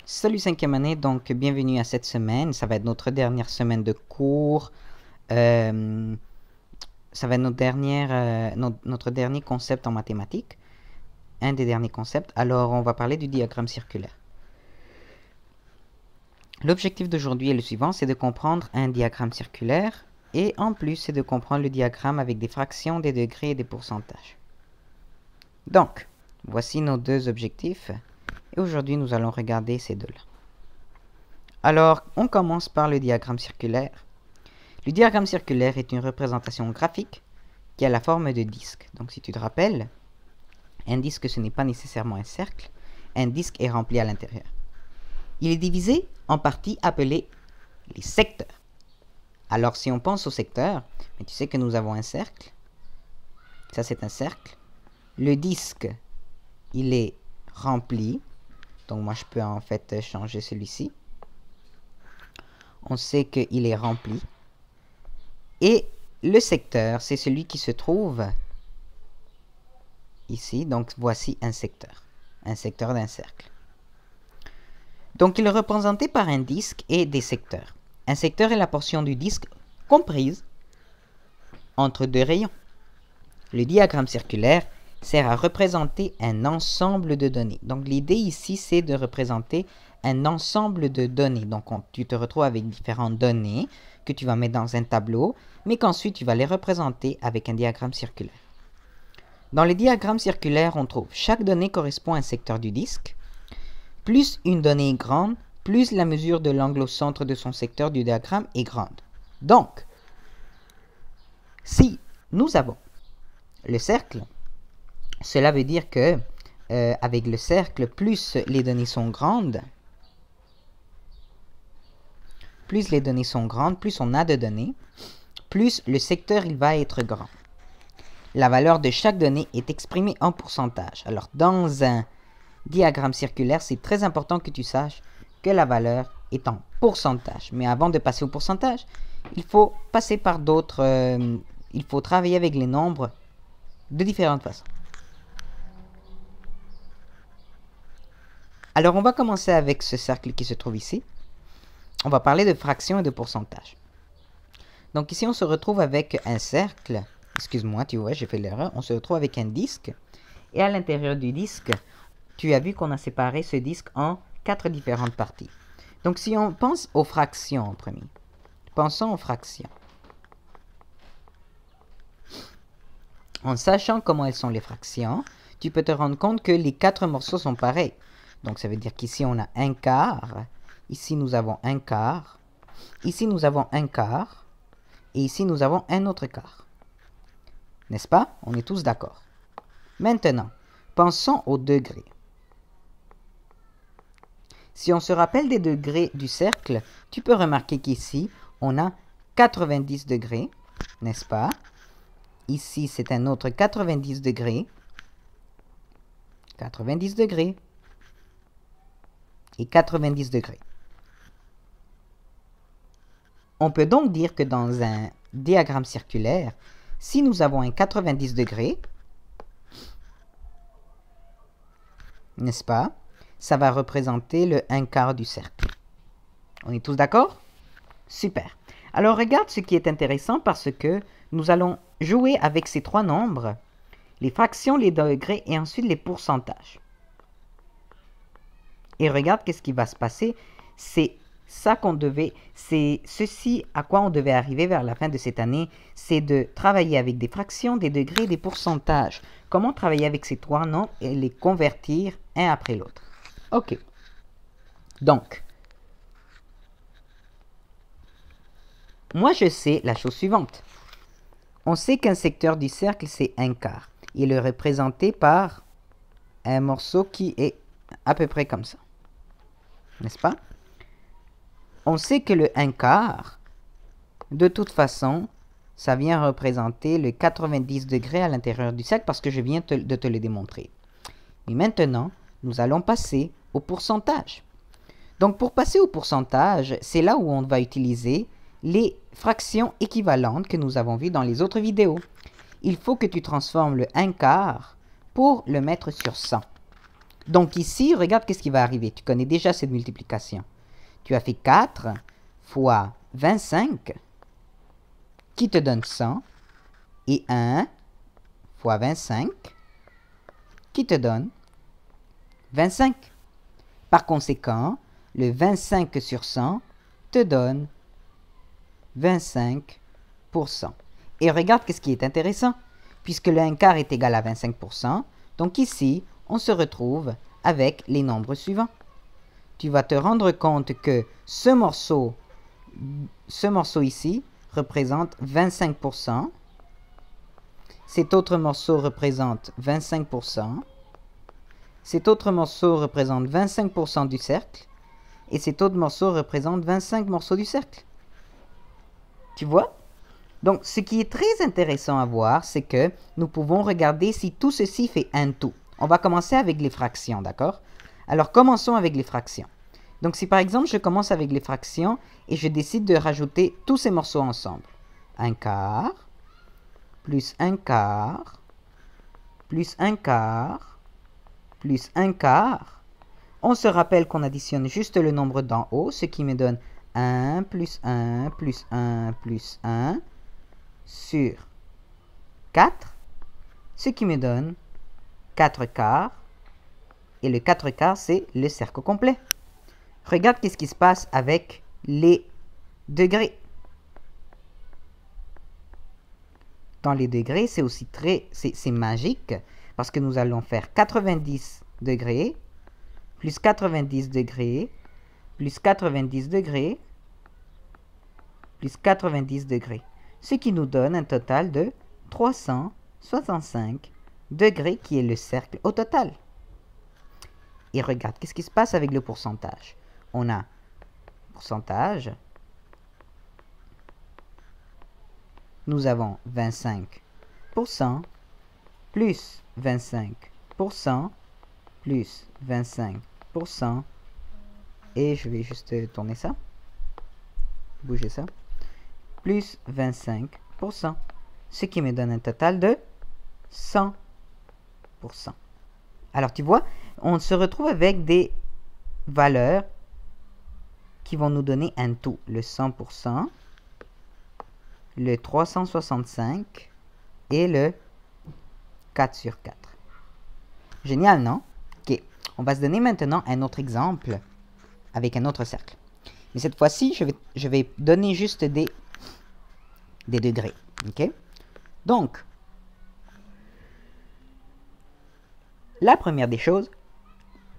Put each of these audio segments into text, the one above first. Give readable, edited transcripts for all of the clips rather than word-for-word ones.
Salut 5e année, donc bienvenue à cette semaine. Ça va être notre dernière semaine de cours. Ça va être notre dernier concept en mathématiques. Un des derniers concepts. Alors, on va parler du diagramme circulaire. L'objectif d'aujourd'hui est le suivant, c'est de comprendre un diagramme circulaire. Et en plus, c'est de comprendre le diagramme avec des fractions, des degrés et des pourcentages. Donc, voici nos deux objectifs. Et aujourd'hui, nous allons regarder ces deux-là. Alors, on commence par le diagramme circulaire. Le diagramme circulaire est une représentation graphique qui a la forme de disque. Donc, si tu te rappelles, un disque, ce n'est pas nécessairement un cercle. Un disque est rempli à l'intérieur. Il est divisé en parties appelées les secteurs. Alors, si on pense aux secteurs, tu sais que nous avons un cercle. Ça, c'est un cercle. Le disque, il est rempli. Donc, moi, je peux en fait changer celui-ci. On sait qu'il est rempli. Et le secteur, c'est celui qui se trouve ici. Donc, voici un secteur d'un cercle. Donc, il est représenté par un disque et des secteurs. Un secteur est la portion du disque comprise entre deux rayons. Le diagramme circulaire sert à représenter un ensemble de données. Donc, l'idée ici, c'est de représenter un ensemble de données. Donc, tu te retrouves avec différentes données que tu vas mettre dans un tableau, mais qu'ensuite, tu vas les représenter avec un diagramme circulaire. Dans le diagramme circulaire, on trouve chaque donnée correspond à un secteur du disque. Plus une donnée est grande, plus la mesure de l'angle au centre de son secteur du diagramme est grande. Donc, si nous avons le cercle, cela veut dire que avec le cercle, plus les données sont grandes, plus on a de données, plus le secteur il va être grand. La valeur de chaque donnée est exprimée en pourcentage. Alors, dans un diagramme circulaire, c'est très important que tu saches que la valeur est en pourcentage. Mais avant de passer au pourcentage, il faut passer par d'autres... il faut travailler avec les nombres de différentes façons. Alors, on va commencer avec ce cercle qui se trouve ici. On va parler de fractions et de pourcentage. Donc ici, on se retrouve avec un cercle. Excuse-moi, tu vois, j'ai fait l'erreur. On se retrouve avec un disque. Et à l'intérieur du disque, tu as vu qu'on a séparé ce disque en 4 différentes parties. Donc si on pense aux fractions en premier. Pensons aux fractions. En sachant comment elles sont les fractions, tu peux te rendre compte que les 4 morceaux sont pareils. Donc ça veut dire qu'ici, on a un quart. Ici, nous avons un quart. Ici, nous avons un quart. Et ici, nous avons un autre quart. N'est-ce pas? On est tous d'accord. Maintenant, pensons aux degrés. Si on se rappelle des degrés du cercle, tu peux remarquer qu'ici, on a 90 degrés. N'est-ce pas? Ici, c'est un autre 90 degrés. 90 degrés. Et 90 degrés. On peut donc dire que dans un diagramme circulaire, si nous avons un 90 degrés, n'est-ce pas, ça va représenter le 1/4 du cercle. On est tous d'accord? Super. Alors regarde ce qui est intéressant parce que nous allons jouer avec ces 3 nombres, les fractions, les degrés et ensuite les pourcentages. Et regarde qu'est-ce qui va se passer. C'est ceci à quoi on devait arriver vers la fin de cette année, c'est de travailler avec des fractions, des degrés et des pourcentages. Comment travailler avec ces 3 nombres et les convertir un après l'autre. Ok. Donc, moi je sais la chose suivante. On sait qu'un secteur du cercle, c'est 1/4. Il est représenté par un morceau qui est à peu près comme ça. N'est-ce pas? On sait que le 1/4, de toute façon, ça vient représenter le 90 degrés à l'intérieur du cercle parce que je viens de te le démontrer. Mais maintenant, nous allons passer au pourcentage. Donc, pour passer au pourcentage, c'est là où on va utiliser les fractions équivalentes que nous avons vues dans les autres vidéos. Il faut que tu transformes le 1/4 pour le mettre sur 100. Donc ici, regarde qu'est-ce qui va arriver. Tu connais déjà cette multiplication. Tu as fait 4 fois 25, qui te donne 100, et 1 fois 25, qui te donne 25. Par conséquent, le 25 sur 100 te donne 25%. Et regarde qu'est-ce qui est intéressant, puisque le 1 quart est égal à 25%, donc ici, on se retrouve avec les nombres suivants. Tu vas te rendre compte que ce morceau ici représente 25%, cet autre morceau représente 25%, cet autre morceau représente 25% du cercle, et cet autre morceau représente 25 morceaux du cercle. Tu vois? Donc, ce qui est très intéressant à voir, c'est que nous pouvons regarder si tout ceci fait un tout. On va commencer avec les fractions, d'accord? Alors, commençons avec les fractions. Donc, si par exemple, je commence avec les fractions et je décide de rajouter tous ces morceaux ensemble. 1 quart, plus 1 quart, plus 1 quart, plus 1 quart. On se rappelle qu'on additionne juste le nombre d'en haut, ce qui me donne 1 plus 1 plus 1 plus 1 sur 4, ce qui me donne 4 quarts. Et le 4 quarts, c'est le cercle complet. Regarde qu'est-ce qui se passe avec les degrés. Dans les degrés, c'est aussi c'est magique, parce que nous allons faire 90 degrés, plus 90 degrés, plus 90 degrés, plus 90 degrés. Ce qui nous donne un total de 365 degrés, qui est le cercle au total. Et regarde, qu'est-ce qui se passe avec le pourcentage? On a pourcentage, nous avons 25%, plus 25%, plus 25%, et je vais juste tourner ça, bouger ça, plus 25%, ce qui me donne un total de 100%. Alors tu vois, on se retrouve avec des valeurs qui vont nous donner un tout, le 100%, le 365 et le 4 sur 4. Génial, non? Ok, on va se donner maintenant un autre exemple avec un autre cercle. Mais cette fois-ci, je vais donner juste des degrés. Ok? Donc, la première des choses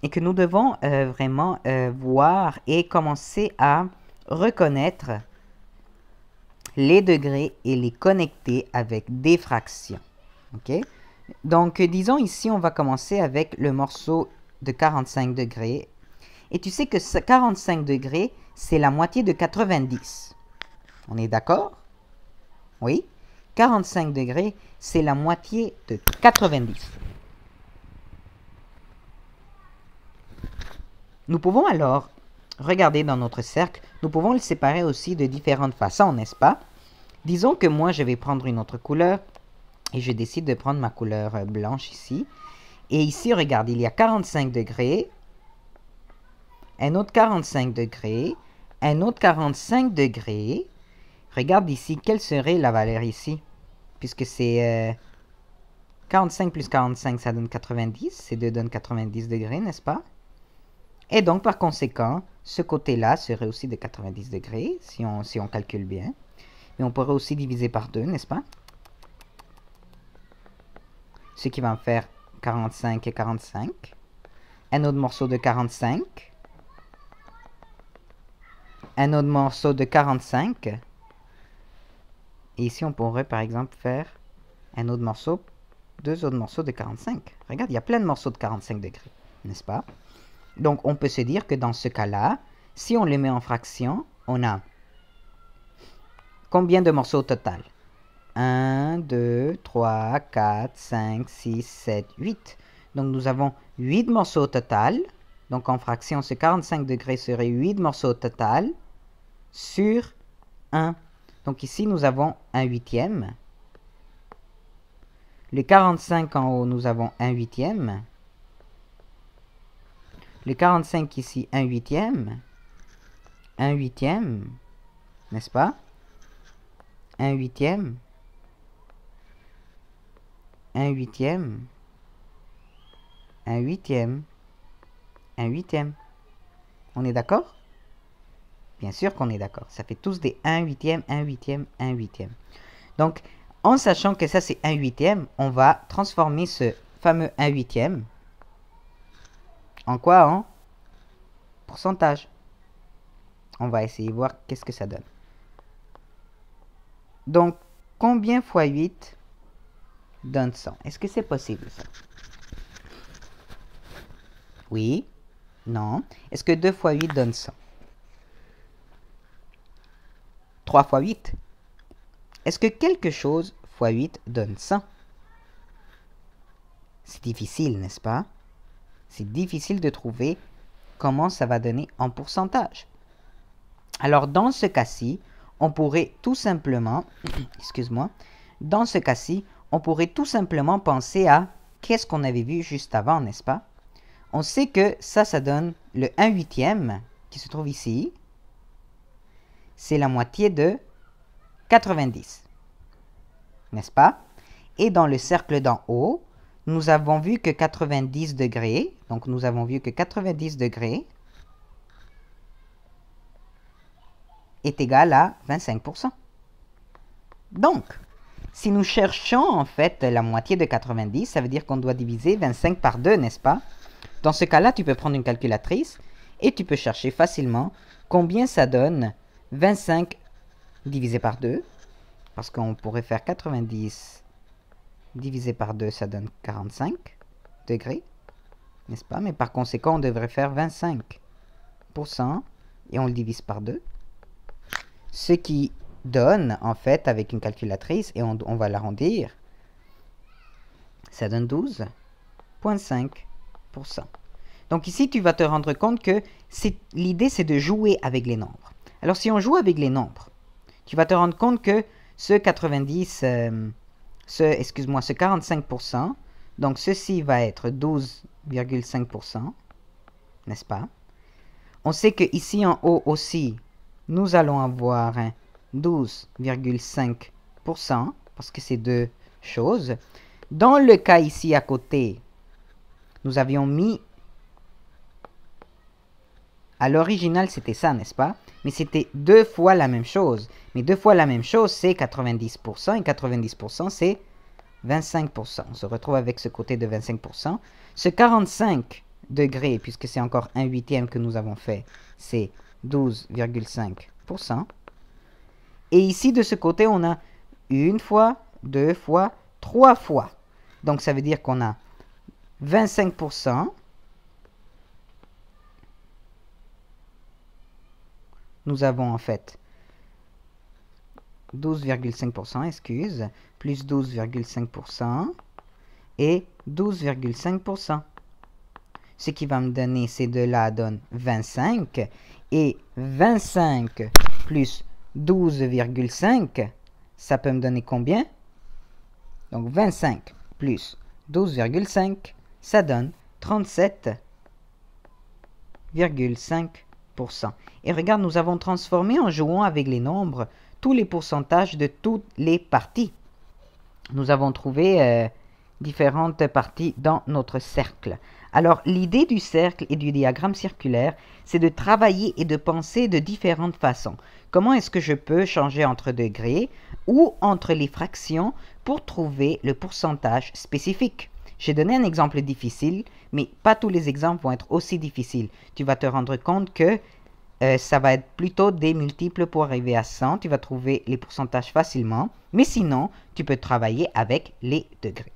est que nous devons vraiment voir et commencer à reconnaître les degrés et les connecter avec des fractions. Ok? Donc, disons ici, on va commencer avec le morceau de 45 degrés. Et tu sais que 45 degrés, c'est la moitié de 90. On est d'accord? Oui? 45 degrés, c'est la moitié de 90. Nous pouvons alors regarder dans notre cercle, nous pouvons le séparer aussi de différentes façons, n'est-ce pas? Disons que moi, je vais prendre une autre couleur et je décide de prendre ma couleur blanche ici. Et ici, regarde, il y a 45 degrés, un autre 45 degrés, un autre 45 degrés. Regarde ici, quelle serait la valeur ici? Puisque c'est 45 plus 45, ça donne 90. Ces deux donnent 90 degrés, n'est-ce pas? Et donc, par conséquent, ce côté-là serait aussi de 90 degrés, si on calcule bien. Mais on pourrait aussi diviser par 2, n'est-ce pas? Ce qui va me faire 45 et 45. Un autre morceau de 45. Un autre morceau de 45. Et ici, on pourrait, par exemple, faire un autre morceau, deux autres morceaux de 45. Regarde, il y a plein de morceaux de 45 degrés, n'est-ce pas? Donc, on peut se dire que dans ce cas-là, si on les met en fractions, on a combien de morceaux au total? 1, 2, 3, 4, 5, 6, 7, 8. Donc, nous avons 8 morceaux au total. Donc, en fraction, ce 45 degrés serait 8 morceaux au total sur 1. Donc, ici, nous avons un huitième. Le 45 en haut, nous avons un huitième. Le 45 ici, 1/8. 1/8, n'est-ce pas? 1/8. 1/8. 1/8. 1/8. On est d'accord? Bien sûr qu'on est d'accord. Ça fait tous des 1/8, 1/8, 1/8. Donc, en sachant que ça c'est 1/8, on va transformer ce fameux 1/8 en quoi? En pourcentage. On va essayer de voir qu'est-ce que ça donne. Donc, combien fois 8 donne 100? Est-ce que c'est possible ça? Oui? Non? Est-ce que 2 fois 8 donne 100? 3 fois 8? Est-ce que quelque chose fois 8 donne 100? C'est difficile, n'est-ce pas? C'est difficile de trouver comment ça va donner en pourcentage. Alors, dans ce cas-ci, on pourrait tout simplement, excuse-moi, dans ce cas-ci, on pourrait tout simplement penser à qu'est-ce qu'on avait vu juste avant, n'est-ce pas? On sait que ça donne le 1/8 qui se trouve ici. C'est la moitié de 90, n'est-ce pas? Et dans le cercle d'en haut, nous avons vu que 90 degrés, donc nous avons vu que 90 degrés est égal à 25%. Donc, si nous cherchons en fait la moitié de 90, ça veut dire qu'on doit diviser 25 par 2, n'est-ce pas? Dans ce cas-là, tu peux prendre une calculatrice et tu peux chercher facilement combien ça donne 25 divisé par 2. Parce qu'on pourrait faire 90 divisé par 2, ça donne 45 degrés, n'est-ce pas? Mais par conséquent, on devrait faire 25% et on le divise par 2. Ce qui donne, en fait, avec une calculatrice, et on va l'arrondir, ça donne 12,5%. Donc ici, tu vas te rendre compte que l'idée, c'est de jouer avec les nombres. Alors, si on joue avec les nombres, tu vas te rendre compte que ce 45%, donc ceci va être 12,5%, n'est-ce pas? On sait que ici en haut aussi, nous allons avoir un 12,5%, parce que c'est deux choses. Dans le cas ici à côté, nous avions mis... À l'original, c'était ça, n'est-ce pas? Mais c'était 2 fois la même chose. Mais 2 fois la même chose, c'est 90%. Et 90%, c'est 25%. On se retrouve avec ce côté de 25%. Ce 45 degrés, puisque c'est encore 1/8 que nous avons fait, c'est 12,5%. Et ici, de ce côté, on a 1 fois, 2 fois, 3 fois. Donc, ça veut dire qu'on a 25%. Nous avons en fait 12,5%, excuse, plus 12,5% et 12,5%. Ce qui va me donner, ces deux-là donnent 25. Et 25 plus 12,5, ça peut me donner combien? Donc 25 plus 12,5, ça donne 37,5%. Et regarde, nous avons transformé en jouant avec les nombres tous les pourcentages de toutes les parties. Nous avons trouvé différentes parties dans notre cercle. Alors, l'idée du cercle et du diagramme circulaire, c'est de travailler et de penser de différentes façons. Comment est-ce que je peux changer entre degrés ou entre les fractions pour trouver le pourcentage spécifique? J'ai donné un exemple difficile, mais pas tous les exemples vont être aussi difficiles. Tu vas te rendre compte que ça va être plutôt des multiples pour arriver à 100. Tu vas trouver les pourcentages facilement. Mais sinon, tu peux travailler avec les degrés.